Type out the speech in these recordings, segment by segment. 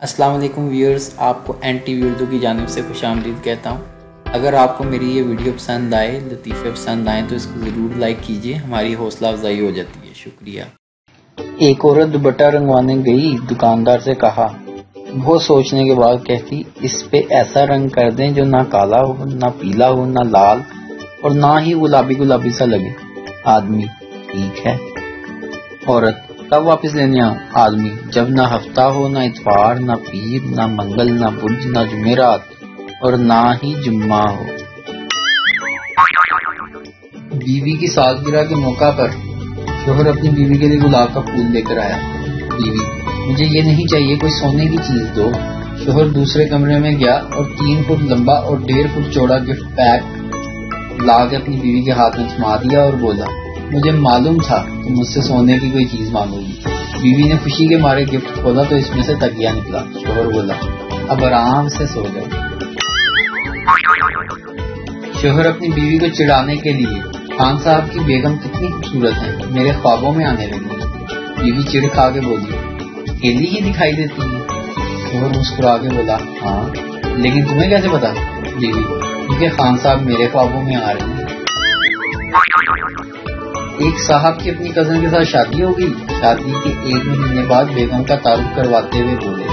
अस्सलाम वालेकुम व्यूअर्स, आपको NTV उर्दू की जानिब से खुश आमदीद कहता हूँ। अगर आपको मेरी ये वीडियो पसंद आए, लतीफ़े पसंद आएँ तो इसको ज़रूर लाइक कीजिए, हमारी हौसला अफजाई हो जाती है। शुक्रिया। एक औरत दुपट्टा रंगवाने गई, दुकानदार से कहा। वो सोचने के बाद कहती, इस पे ऐसा रंग कर दें जो ना काला हो, ना पीला हो, ना लाल और ना ही गुलाबी गुलाबी सा लगे। आदमी, ठीक है। औरत, कब वापस लेने आऊं? आदमी, जब ना हफ्ता हो, ना इतवार, ना पीर, ना मंगल, ना बुध, ना जुमेरात और ना ही जुम्मा हो। बीवी की सालगिरह के मौका पर शोहर अपनी बीवी के लिए गुलाब का फूल लेकर आया। बीवी, मुझे ये नहीं चाहिए, कोई सोने की चीज दो। शोहर दूसरे कमरे में गया और 3 फुट लंबा और 1.5 फुट चौड़ा गिफ्ट पैक ला के अपनी बीवी के हाथ में थमा दिया और बोला, मुझे मालूम था कि मुझसे सोने की कोई चीज मांगोगी। बीवी ने खुशी के मारे गिफ्ट खोला तो इसमें से तकिया निकला। शोहर बोला, अब आराम से सो जाओ। शोहर अपनी बीवी को चिढ़ाने के लिए, खान साहब की बेगम कितनी खूबसूरत है, मेरे ख्वाबों में आने लगी। बीवी चिढ़ खा के बोली, अकेली ही दिखाई देती है। शोहर मुस्कुरा के बोला, हाँ, लेकिन तुम्हें कैसे पता? बीवी, क्योंकि खान साहब मेरे ख्वाबों में आ रही है। एक साहब की अपनी कजन के साथ शादी हो गई। शादी के 1 महीने बाद बेगम का तारुफ करवाते हुए बोले,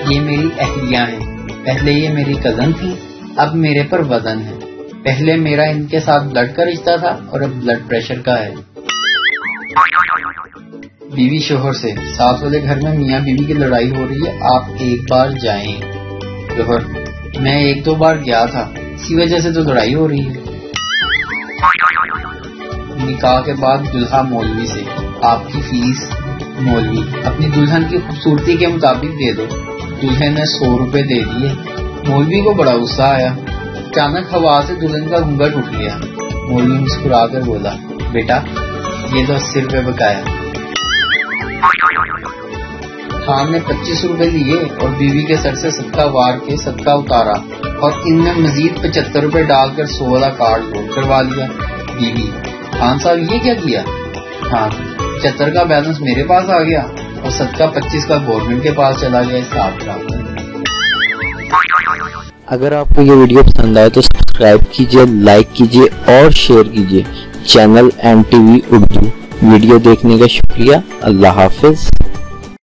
ये मेरी अहलिया है, पहले ये मेरी कजन थी, अब मेरे पर वजन है। पहले मेरा इनके साथ ब्लड का रिश्ता था और अब ब्लड प्रेशर का है। बीवी शोहर से, साथ वाले घर में मियाँ बीवी की लड़ाई हो रही है, आप एक बार जाएं। शोहर, मैं 1-2 बार गया था, इसी वजह से तो लड़ाई हो रही है। निकाह के बाद दुल्हा मौलवी से, आपकी फीस। मौलवी, अपनी दुल्हन की खूबसूरती के मुताबिक दे दो। दुल्हन ने 100 रुपए दे दिए। मौलवी को बड़ा गुस्सा आया। अचानक हवा से दुल्हन का घूंघट उठ गया। मौलवी मुस्कुरा कर बोला, बेटा ये तो 80 रुपए बकाया। खान ने 25 रुपए लिए और बीवी के सर से सदका वार के सदका उतारा और इनमें मजीद 75 रुपए डालकर 100 वाला कार्ड लोड करवा लिया। बीवी, खान साहब ये क्या किया? हाँ, 75 का बैलेंस मेरे पास आ गया और सदका 25 का गवर्नमेंट के पास चला गया। हिसाब खराब। अगर आपको ये वीडियो पसंद आए तो सब्सक्राइब कीजिए, लाइक कीजिए और शेयर कीजिए चैनल NTV उर्दू। वीडियो देखने का शुक्रिया। अल्लाह हाफिज।